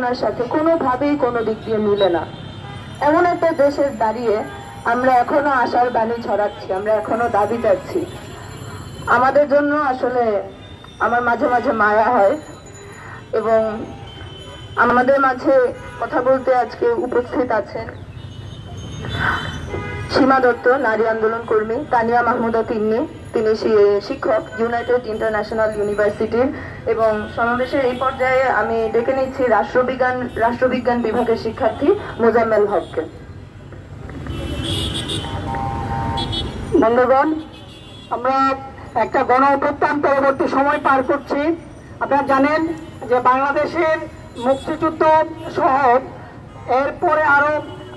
চেতনার সাথে কোনোভাবেই কোনো দিক দিয়ে মিলে না। এমন একটা দেশের দাঁড়িয়ে আমরা এখনো আশার বাণী ছড়াচ্ছি, আমরা এখনো দাবি যাচ্ছি। আমাদের জন্য আসলে আমার মাঝে মাঝে মায়া হয়। এবং আমাদের মাঝে কথা বলতে আজকে উপস্থিত আছেন সীমা দত্ত, নারী আন্দোলন কর্মী, তানিয়া মাহমুদা তিন্নি, তিনি শিক্ষক ইউনাইটেড ইন্টারন্যাশনাল ইউনিভার্সিটির, এবং সমাবেশের এই পর্যায়ে আমি ডেকে নিচ্ছি রাষ্ট্রবিজ্ঞান বিভাগের শিক্ষার্থী মোজাম্মেল হককে। বন্ধুগণ, আমরা একটা গণ অভ্যুত্থান পরবর্তী সময় পার করছি। আপনারা জানেন যে বাংলাদেশের মুক্তিযুদ্ধ সহ এরপরে আরো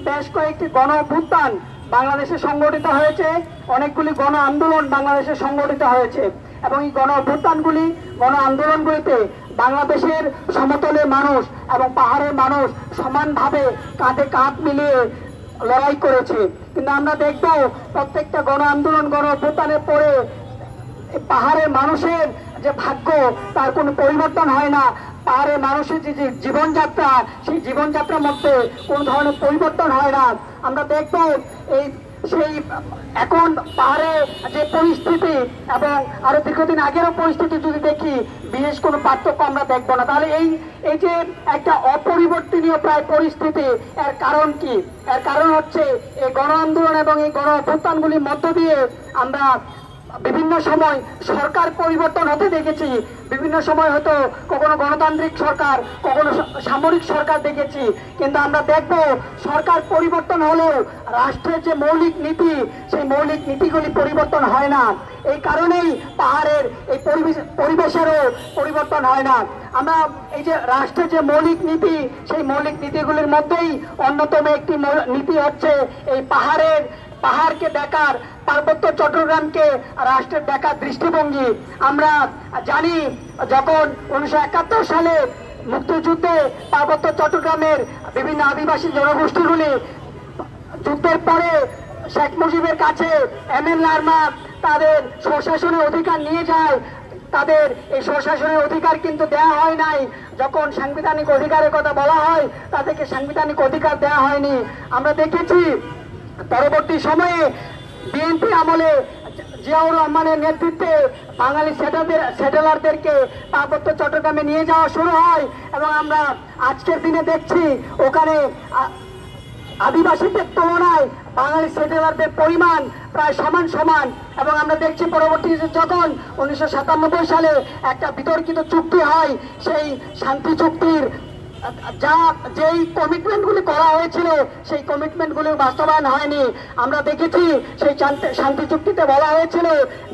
বেশ কয়েকটি গণ অভ্যুত্থান বাংলাদেশে সংগঠিত হয়েছে, অনেকগুলি গণ আন্দোলন বাংলাদেশে সংগঠিত হয়েছে এবং এই গণ অভ্যুত্থানগুলি গণ আন্দোলনগুলিতে বাংলাদেশের সমতলের মানুষ এবং পাহাড়ের মানুষ সমানভাবে কাঁধে কাঁধ মিলিয়ে লড়াই করেছে। কিন্তু আমরা দেখব প্রত্যেকটা গণ আন্দোলন গণ অভ্যুত্থানের পরে পাহাড়ের মানুষের যে ভাগ্য তার কোনো পরিবর্তন হয় না। পাহাড়ের মানুষের যে জীবনযাত্রা, সেই জীবনযাত্রার মধ্যে কোন ধরনের পরিবর্তন হয় না। আমরা দেখব সেই এখন পাহাড়ে যে পরিস্থিতি এবং আরো দীর্ঘদিন আগেরও পরিস্থিতি যদি দেখি, বিশেষ কোনো পার্থক্য আমরা দেখবো না। তাহলে এই যে একটা অপরিবর্তনীয় প্রায় পরিস্থিতি, এর কারণ কি? এর কারণ হচ্ছে এই গণ আন্দোলন এবং এই গণ অভ্যুত্থানগুলির মধ্য দিয়ে আমরা বিভিন্ন সময় সরকার পরিবর্তন হতে দেখেছি। বিভিন্ন সময় হয়তো কখনো গণতান্ত্রিক সরকার, কখনো সামরিক সরকার দেখেছি। কিন্তু আমরা দেখব সরকার পরিবর্তন হলেও রাষ্ট্রের যে মৌলিক নীতি, সেই মৌলিক নীতিগুলি পরিবর্তন হয় না। এই কারণেই পাহাড়ের এই পরিবেশেরও পরিবর্তন হয় না। আমরা এই যে রাষ্ট্রের যে মৌলিক নীতি, সেই মৌলিক নীতিগুলির মধ্যেই অন্যতম একটি নীতি হচ্ছে এই পাহাড়কে দেখার, পার্বত্য চট্টগ্রামকে রাষ্ট্রের দেখার দৃষ্টিভঙ্গি। আমরা জানি যখন 1971 সালে মুক্তিযুদ্ধে পার্বত্য চট্টগ্রামের বিভিন্ন আদিবাসী জনগোষ্ঠীগুলি যুদ্ধের পরে শেখ মুজিবের কাছে এমএন লারমা তাদের স্বশাসনের অধিকার নিয়ে যায়। তাদের এই স্বশাসনের অধিকার কিন্তু দেওয়া হয় নাই। যখন সাংবিধানিক অধিকারের কথা বলা হয়, তাদেরকে সাংবিধানিক অধিকার দেওয়া হয়নি। আমরা দেখেছি পরবর্তী সময়ে বিএনপি আমলে জিয়াউর রহমানের নেতৃত্বে বাঙালি সেটেলারদেরকে পার্বত্য চট্টগ্রামে নিয়ে যাওয়া শুরু হয় এবং আমরা আজকের দিনে দেখছি ওখানে আদিবাসীদের তুলনায় বাঙালি সেটেলারদের পরিমাণ প্রায় সমান এবং আমরা দেখছি পরবর্তীতে যখন 1997 সালে একটা বিতর্কিত চুক্তি হয়, সেই শান্তি চুক্তির যেই কমিটমেন্টগুলি করা হয়েছিল সেই কমিটমেন্টগুলি বাস্তবায়ন হয়নি। আমরা দেখেছি সেই শান্তি চুক্তিতে বলা হয়েছিল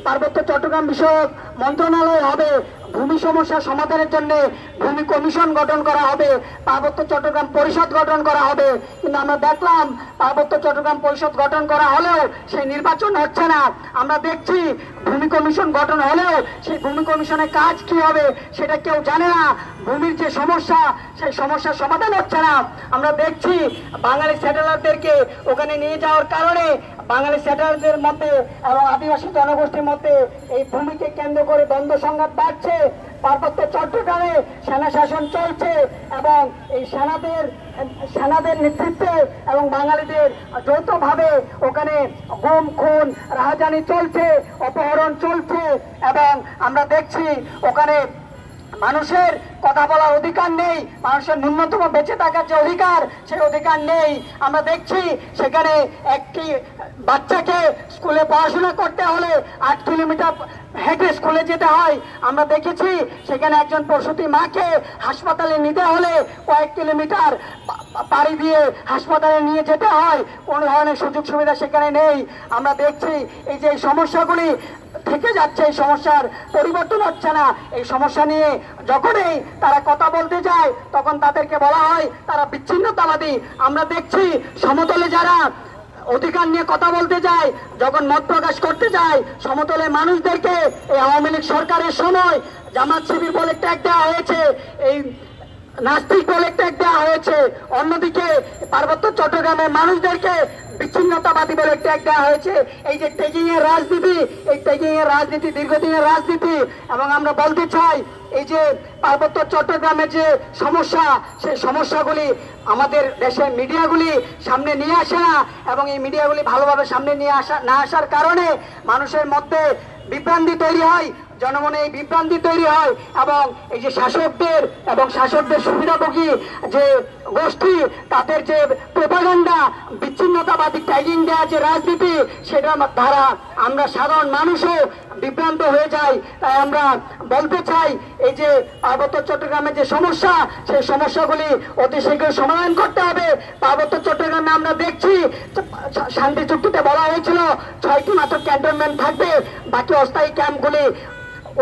পার্বত্য চট্টগ্রাম বিষয়ক মন্ত্রণালয় হবে, ভূমি সমস্যা সমাধানের জন্য ভূমি কমিশন গঠন করা হবে, পার্বত্য চট্টগ্রাম পরিষদ গঠন করা হবে। কিন্তু আমরা দেখলাম পার্বত্য চট্টগ্রাম পরিষদ গঠন করা হলেও সেই নির্বাচন হচ্ছে না। আমরা দেখছি ভূমি কমিশন গঠন হলেও সেই ভূমি কমিশনের কাজ কি হবে সেটা কেউ জানে না। ভূমির যে সমস্যা, সেই সমস্যার সমাধান হচ্ছে না। আমরা দেখছি বাঙালি সেটেলারদেরকে ওখানে নিয়ে যাওয়ার কারণে বাঙালি সেটেলারদের মধ্যে এবং আদিবাসী জনগোষ্ঠীর মধ্যে এই ভূমিকে কেন্দ্র করে দ্বন্দ্ব সংঘাত বাড়ছে। পার্বত্য চট্টগ্রামে সেনা শাসন চলছে এবং এই সেনাদের নেতৃত্বে এবং বাঙালিদের যৌথভাবে ওখানে গুম খুন রাহাজানি চলছে, অপহরণ চলছে এবং আমরা দেখছি ওখানে মানুষের কথা বলার অধিকার নেই, মানুষের ন্যূনতম বেঁচে থাকার যে অধিকার, সেই অধিকার নেই। আমরা দেখছি সেখানে একটি বাচ্চাকে স্কুলে পড়াশোনা করতে হলে 8 কিলোমিটার হেঁটে স্কুলে যেতে হয়। আমরা দেখেছি সেখানে একজন প্রসূতি মাকে হাসপাতালে নিতে হলে কয়েক কিলোমিটার পাড়ি দিয়ে হাসপাতালে নিয়ে যেতে হয়, কোনো ধরনের সুযোগ সুবিধা সেখানে নেই। আমরা দেখছি এই যে সমস্যাগুলি থেকে যাচ্ছে, এই সমস্যার পরিবর্তন হচ্ছে না। এই সমস্যা নিয়ে যখনই তারা কথা বলতে যায় তখন তাদেরকে বলা হয় তারা বিচ্ছিন্নতাবাদী। আমরা দেখছি সমতলে যারা অধিকার নিয়ে কথা বলতে যায়, যখন মত প্রকাশ করতে যায় সমতলের মানুষদেরকে এই আওয়ামী লীগ সরকারের সময় জামাত শিবির বলে ট্যাগ দেওয়া হয়েছে। এই নাস্তিক বলে ট্যাগ দেওয়া হয়েছে, অন্যদিকে পার্বত্য চট্টগ্রামের মানুষদেরকে বিচ্ছিন্নতাবাদী বলে ট্যাগ দেওয়া হয়েছে। এই যে ট্যাগিং এর রাজনীতি, এই ট্যাগিং এর রাজনীতি দীর্ঘদিনের রাজনীতি। এবং আমরা বলতে চাই, এই যে পার্বত্য চট্টগ্রামের যে সমস্যা, সেই সমস্যাগুলি আমাদের দেশের মিডিয়াগুলি সামনে নিয়ে আসে না, এবং এই মিডিয়াগুলি ভালোভাবে সামনে নিয়ে না আসার কারণে মানুষের মধ্যে বিভ্রান্তি তৈরি হয়, জনমনে এই বিভ্রান্তি তৈরি হয়। এবং এই যে শাসকদের সুবিধাভোগী যে গোষ্ঠী, তাদের যে প্রোপাগান্ডা, বিচ্ছিন্নতাবাদী ট্যাগিং দেওয়া যে রাজনীতি, সেটার দ্বারা আমরা সাধারণ মানুষও বিভ্রান্ত হয়ে যাই। তাই আমরা বলতে চাই, এই যে পার্বত্য চট্টগ্রামের যে সমস্যা, সেই সমস্যাগুলি অতি শীঘ্র সমাধান করতে হবে। পার্বত্য চট্টগ্রামে আমরা দেখছি শান্তি চুক্তিতে বলা হয়েছিল 6টি মাত্র ক্যান্টনমেন্ট থাকবে, বাকি অস্থায়ী ক্যাম্পগুলি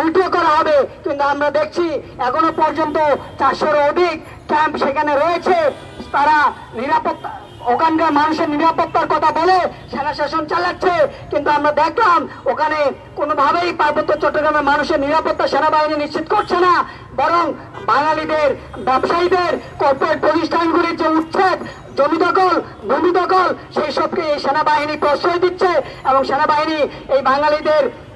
উল্টো করা হবে, কিন্তু আমরা দেখছি এখনো পর্যন্ত 400-এর অধিক ক্যাম্প সেখানে রয়েছে। তারা নিরাপত্তা, ওখানকার মানুষের নিরাপত্তার কথা বলে সেনা শাসন চালাচ্ছে, কিন্তু আমরা দেখলাম ওখানে কোনোভাবেই পার্বত্য চট্টগ্রামের মানুষের নিরাপত্তা সেনাবাহিনী নিশ্চিত করছে না, বরং বাঙালিদের, ব্যবসায়ীদের, কর্পোরেট প্রতিষ্ঠানগুলির যে উচ্ছেদ, জমি দখল, ভূমি দখল, সেই সবকে এই সেনাবাহিনী প্রশ্রয় দিচ্ছে। এবং সেনাবাহিনী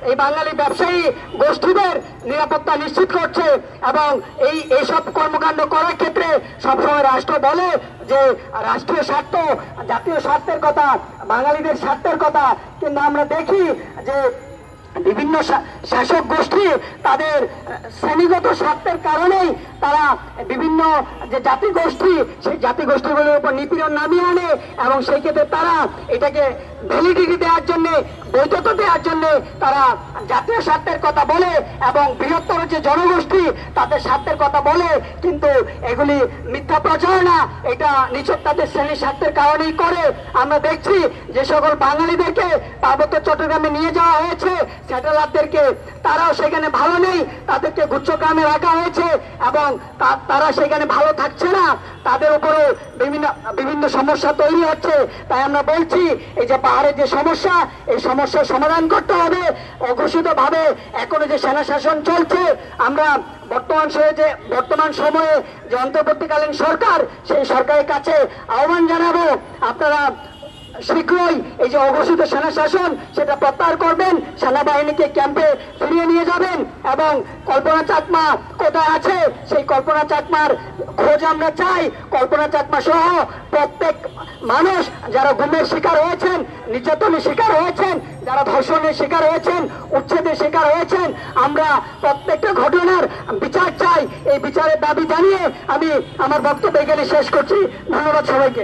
এই বাঙালি ব্যবসায়ী গোষ্ঠীদের নিরাপত্তা নিশ্চিত করছে। এবং এইসব কর্মকাণ্ড করার ক্ষেত্রে সবসময় রাষ্ট্র বলে যে রাষ্ট্রীয় স্বার্থ, জাতীয় স্বার্থের কথা, বাঙালিদের স্বার্থের কথা, কিন্তু আমরা দেখি যে বিভিন্ন শাসক গোষ্ঠী তাদের শ্রেণীগত স্বার্থের কারণেই তারা বিভিন্ন যে জাতিগোষ্ঠী, সেই জাতিগোষ্ঠীগুলোর উপর নিপীড়ন নামিয়ে আনে, এবং সেই ক্ষেত্রে তারা এটাকে ভ্যালিডিটি দেওয়ার জন্য, বৈধতা দেওয়ার জন্য তারা জাতীয় স্বার্থের কথা বলে এবং বৃহত্তর যে জনগোষ্ঠী তাদের স্বার্থের কথা বলে, কিন্তু এগুলি মিথ্যা প্রচারণা, এটা নিছক তাদের শ্রেণী স্বার্থের কারণেই করে। আমরা দেখছি যে সকল বাঙালিদেরকে পার্বত্য চট্টগ্রামে নিয়ে যাওয়া হয়েছে, স্যাটেলাইটদেরকে, তারাও সেখানে ভালো নেই, তাদেরকে গুচ্ছগ্রামে রাখা হয়েছে এবং তারা সেখানে ভালো থাকছে না, তাদের উপরে বিভিন্ন সমস্যা তৈরি হচ্ছে। তাই আমরা বলছি, এই যে পাহাড়ের যে সমস্যা, এই সমস্যার সমাধান করতে হবে। অঘোষিত ভাবে এখনো যে সেনা শাসন চলছে, আমরা বর্তমান সময়ে যে অন্তর্বর্তীকালীন সরকার, সেই সরকারের কাছে আহ্বান জানাবো, আপনারা শীঘ্রই এই যে অঘোষিত সেনা শাসন সেটা প্রত্যাহার করবেন, সেনাবাহিনীকে ক্যাম্পে ফিরিয়ে নিয়ে যাবেন, এবং কল্পনা চাকমা কোথায় আছে সেই কল্পনা চাকমার খোঁজ আমরা চাই। কল্পনা চাকমা সহ প্রত্যেক মানুষ যারা গুমের শিকার হয়েছেন, নির্যাতনের শিকার হয়েছেন, যারা ধর্ষণের শিকার হয়েছেন, উচ্ছেদের শিকার হয়েছেন, আমরা প্রত্যেকটা ঘটনার বিচার চাই। এই বিচারের দাবি জানিয়ে আমি আমার বক্তব্য এখানে শেষ করছি। ধন্যবাদ সবাইকে।